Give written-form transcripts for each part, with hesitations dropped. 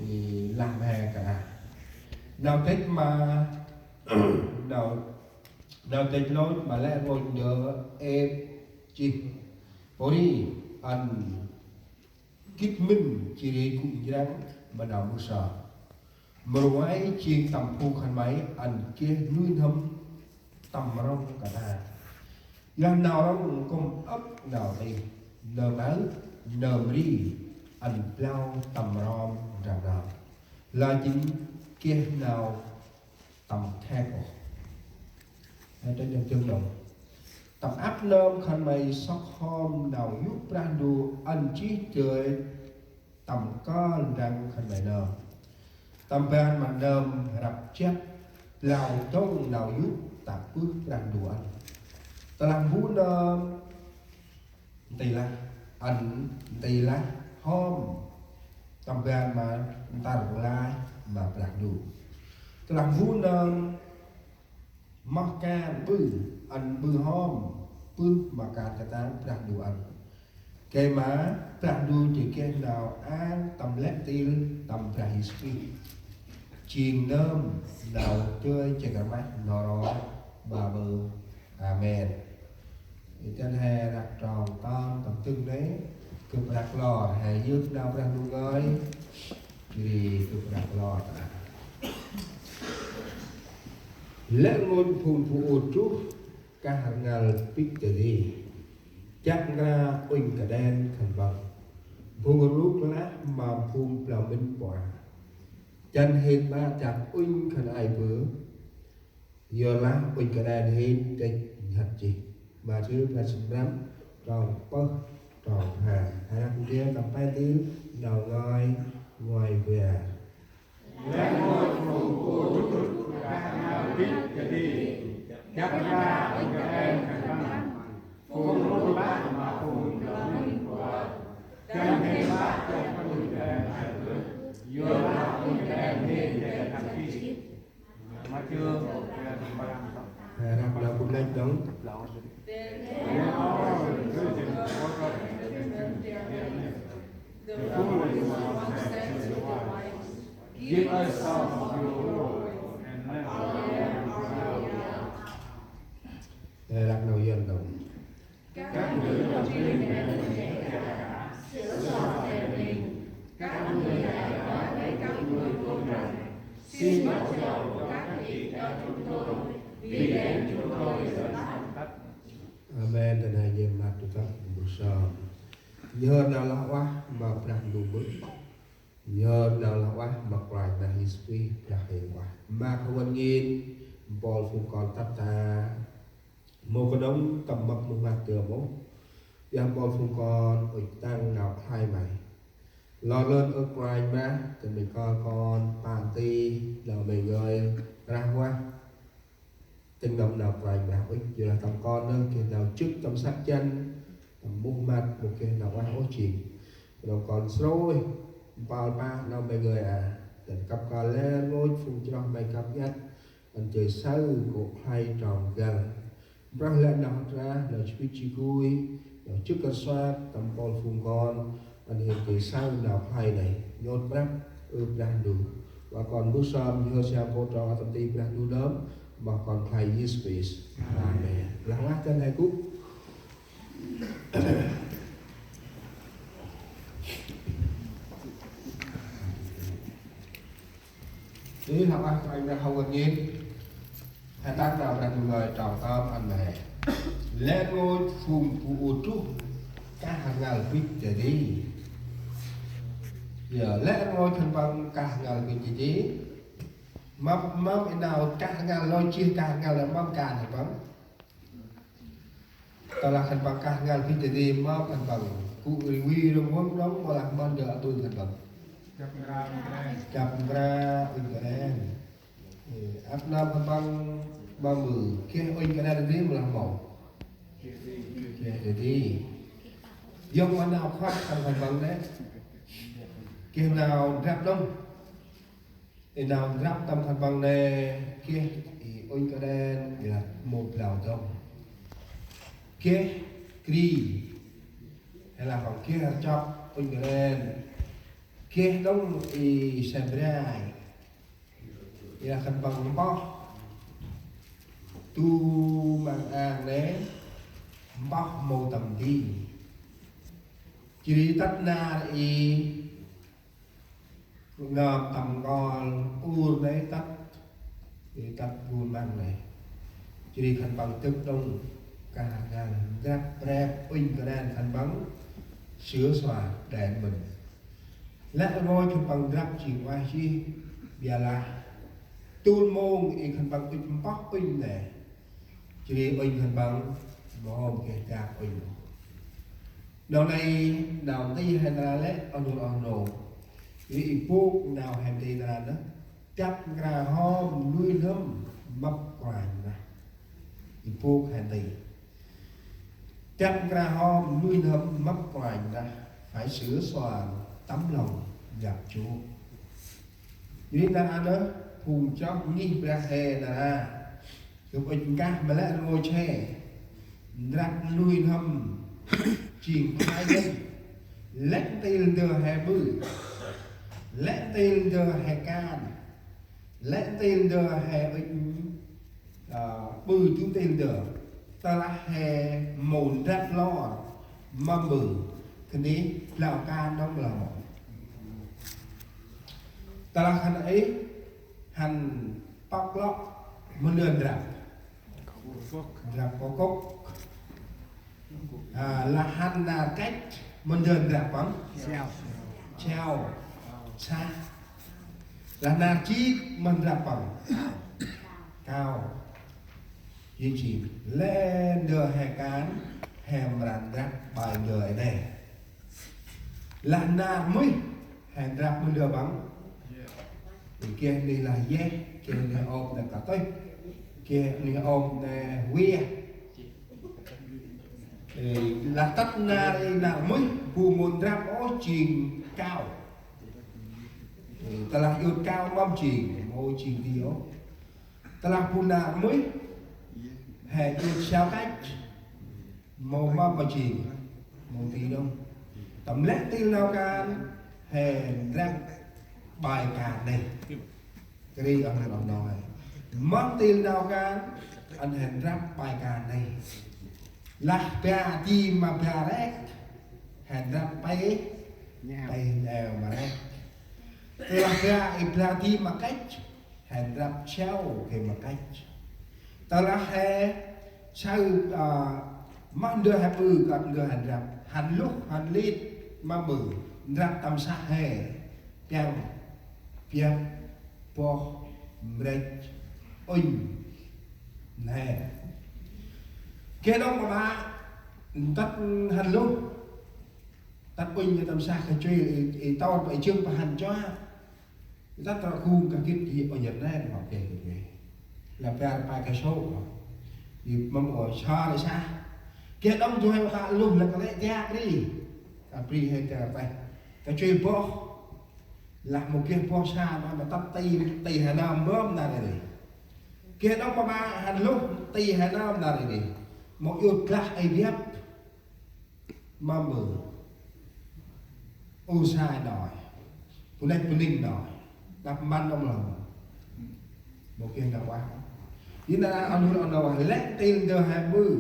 thì làm hè cả nào Tết mà nào Tết lối mà lẽ ngồi nhớ em chị bố đi ăn kít minh chỉ đi cũng ráng mà nào mua sợ mà ngoài chiên tầm phu khăn máy ăn kia nuôi thâm tầm rong cả ta làm nào đó cũng công ấp nào thì nờ máu nờ đi ăn lao tầm rom rằng nào là chính kia nào tầm khe cổ hay trên những chương đồng tầm áp nôm khăn mây sóc hôm nào giúp ra đu ăn chí chơi tầm con răng khăn mây nôm tầm ban mà nôm rập chết lao tông nào giúp tạp bước răng đu ăn ta làm vũ nôm tì là ăn tì là hôm tầm ban mà ta được lai mà răng đu ta làm vũ nôm mắc ca bư ăn bư hôm bư mà cả ta đặt đồ ăn cái má đặt đồ thì cái nào ăn tầm lét tin tầm ra history chiên nơm nào chơi chơi cả mắt nó đó bà bờ amen chân hè đặt tròn con tầm chân đấy cực đặt lò hè dương nào đặt đồ ơi thì cực đặt lò lẽ ngôn phùng phụ ô trúc ca hàng ngàn bích tử đi chắc ra oanh cả đen khẩn bằng phùng lúc lá mà phùng là minh quả chân hết ba chặt oanh khẩn ai bữa giờ lá oanh cả đen hết cái hạt gì mà chứ là sinh lắm tròn bơ tròn hà hay là cũng kia tầm 2 tiếng đầu ngồi ngoài về lẽ ngôn phùng phụ trúc ca hàng ngàn bích tử đi chắc ra oanh cả đen khẩn bằng phùng lúc bác mà phùng là minh quả chân hết bác chân phùng đen ai bữa giờ lá oanh cả đen hết cái hạt gì mà chưa làm là cũng lên đóng Give us some of your glory and never đặt đầu dân đồng các người làm riêng để mình trẻ cả sửa soạn về mình các người hãy nói với các người con rằng xin bắt đầu các vị cho chúng tôi vì đến chúng tôi rất hạnh phúc. Amen. Dan hanya mat tetap bersama. Nhờ nào là quá mà đặt đủ bự. Nhờ nào là quá mà quay là history là hệ quả. Mà không quan nghiên bol phụ còn tắt ta một cái đống tầm mập một mặt tựa bố. Yang bol phụ còn ở tăng nào khai mày. Lo lên ở quay má thì mình coi con party là mình người ra qua. Tình đồng nào vài mà ấy giờ là tầm con đó kia nào trước tầm sát chân tầm mua mặt một kia nào qua hỗ chuyện rồi còn rồi bao ba nào mấy người tình cặp con lên ngôi phun cho mấy cặp nhất anh chơi sâu của hay tròn gần ra lên nào ra là chi cùi rồi trước con xoa tầm con phun con anh hiện chơi sâu nào hay này nhốt bắp đang đủ và còn bước xong như xem cô trò tầm tim đang đủ đớm mà còn thầy với space Amen. Lắng mắt trên này cúc ý học anh đã không còn nhiên hãy tác nào ra một người tròn tâm anh mẹ lên ngôi phùng phụ trúc các hàng ngàn bích để đi giờ lên ngôi thân bằng các hàng ngàn bích chỉ mâm nào cả ngàn lôi chia cả ngàn là mâm cả thành bằng tao là thành bằng cả ngàn khi thì mâm thành bằng cụ review rồi muốn đóng mà làm mâm được tôi thành bằng chập ra Ukraine áp nam thành bằng 30 kia Ukraine đi mà làm mẫu kia đi dùng mà nào khoát thành bằng đấy kia nào rap đông thì nào rap tâm thành bằng này kia thì ôi cái đen là một lào tông kia kri hay là phòng kia là chọc ôi cái đen kia đông y sabrai là khăn bằng bó tu mang an nế bó mô tầm đi chỉ đi tắt na y ngợp tầm con u lấy tắt thì tắt buôn mang này chỉ đi khăn bằng tức đông cả ngàn rap rap uinh cả đàn khăn bắn sửa xòa đèn mình lẽ ngôi khăn bằng rap chỉ qua chi bia là tuôn môn y khăn bằng uinh bóc uinh này chỉ đi uinh khăn bằng mồ hôm kể cả uinh đầu này đầu ti hay là lẽ ông nổ vì buộc nào hành đi là nó chắp ra hôm nuôi thơm mập quài nè buộc hành đi chắp ra hôm nuôi thơm mập quài nè phải sửa soạn tấm lòng gặp Chúa vì là nó phùng chóc nghi ra hè là chụp ảnh cá mà lại ngồi che đặt nuôi thơm chìm hai dân lẽ tiền đưa hè bự lẽ tiền đưa hè can lẽ tiền đưa hè bự chúng tiền đưa ta là hè mồn rác lo mà bự thế này là can đó là một ta là hành ấy hành bóc lọ mình đường rạp có cốc là hành là cách mình đường rạp bắn treo xa là nà chi mình rạp bằng cao duy trì lên đưa hè cán hèm rạp rạp bài người này là nà mới hèm rạp mình đưa bắn thì kia này là dê kia này ôm là cả tới kia này ôm là quê là tất na đây là mới phù môn rạp ó trình cao ta là yêu cao mong trình môi trình thiếu ta là phù nà mới hệ yêu sao cách màu mong và trình màu tí đâu tầm lẽ tin nào can hệ rạp bài cả này cái đi ông này ông nói mất tiền nào can anh hẹn rap bài cả này là bia chi mà bia đấy hẹn rap bay bay đều mà đấy là bia chi mà cách hẹn rap treo thì mà cách ta là hè sao mang đưa hai bự còn đưa hẹn rap hành lúc hành lít mà bự rap tầm xa hè kèm piang po mrech oin nè kia đâu mà ba tắt hành luôn tắt oin cho tầm xa cái chơi to vậy chương và hành cho tắt ra khu cả cái gì ở Nhật này họ kể về là ba cái số thì mong ở xa để xa kia đông cho hai bạn luôn là có lẽ ra đi à pri hay cả vậy cái chơi po là một cái po xa mà tắt tì Hà Nam bơm ra này kia đó có ba hành lúc tì Hà Nam ra này một yêu class ai biết mà mở u sai đòi phụ này phụ ninh đòi đập man trong lòng một kia nào quá ý là ông nào lẽ tiền đưa hai bư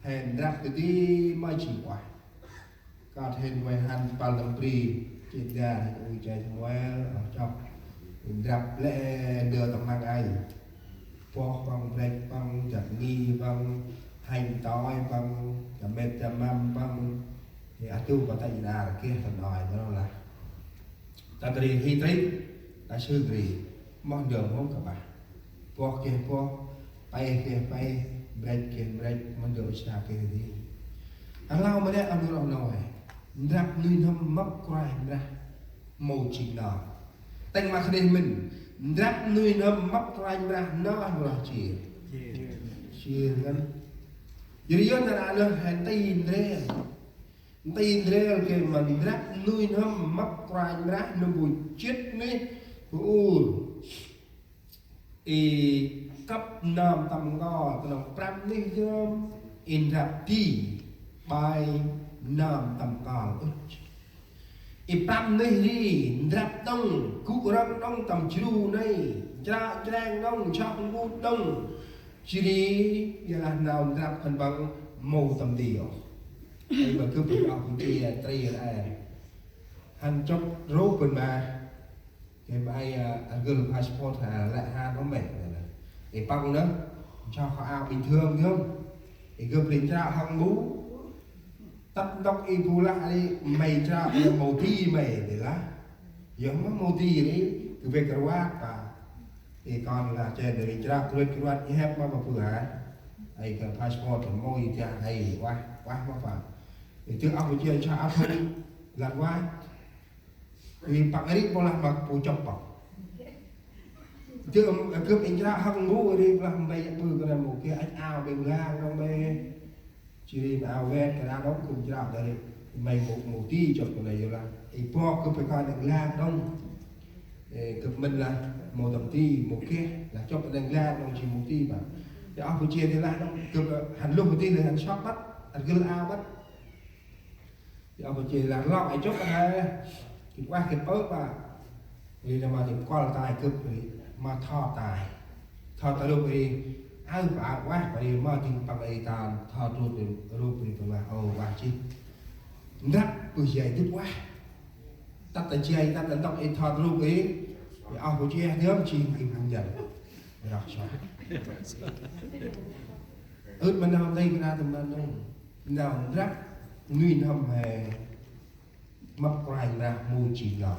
hèn đặt từ đi mai chỉ quả có thêm vài hành bao lâm pri trên ra thì ui chạy thằng ngoe ở trong mình gặp lẽ đưa tầm mang ai po bằng rạch bằng chặt nghi bằng hành tỏi bằng chả mệt chả mâm bằng thì à tu có tay là kia phần hỏi đó là ta cái gì hi trí ta sư gì mong đường không cả bà po kia po bay kia bay break kia break mong đường xa kia đi anh lao mà đấy anh nói nói rap nuôi thâm mấp quay ra màu chỉ nở tay mà khơi mình rap nuôi thâm mấp quay ra nó là chỉ ngân jadi yo nara lo hantai indre ke man rap nuôi thâm mấp quay ra nó bùi chết ní cấp nam tầm ngò tầm pram ní dơm in rap ti bài nam tầm cao Ipam này đi rap đông cụ răng đông tầm chiu này tra trang đông chọc ngu đông chỉ đi là nào rap phần bằng màu tầm điều ai mà cứ bị học kia tây là han chốc rốt bên mà cái bài girl passport lại ha nó mệt này để băng nữa cho họ ao bình thường không để gồm lên ra hăng mũ tắt tóc y bù lại đi mày ra màu thi mày để lá giống màu thi đấy từ việc cái quá cả thì còn là trên để ra cái quạt như hết mà vừa hả ai cái passport của môi cha hay quá quá phải thì trước ông chưa cho áo thôi là quá vì bạn ấy có làm mặc bộ chọc bọc chứ ông cướp anh ra hăng mũ đi làm mày bự cái này một cái anh ao bên lang trong đây chỉ đi ao ven cái nào đó cùng ra đây mày một tí chọc cái này là thì po cứ phải coi đằng lang đông cướp mình là một tầm tí một cái là chọc cái đằng lang đông chỉ một tí mà thì ông phải chia thế là đông cướp hành lúc một tí là hành shop bắt hành cứ ao bắt thì ông phải chia là lọc ấy chốc cái này thì qua cái bớt mà thì là mà thì qua là tài cực thì mà thọ tài đâu thì ai phải quá và thì mà thì bằng ấy tàn thọ rồi thì là ô và chi rất bự dày tức quá tắt tay chơi tắt đánh tóc ấy thọ rồi thì ông phải chia nhóm chi thì không nhận đọc cho ướt mình nào đây cái nào tầm mình đâu nào rất nguyên hầm hè mập quay ra mùi chỉ ngọt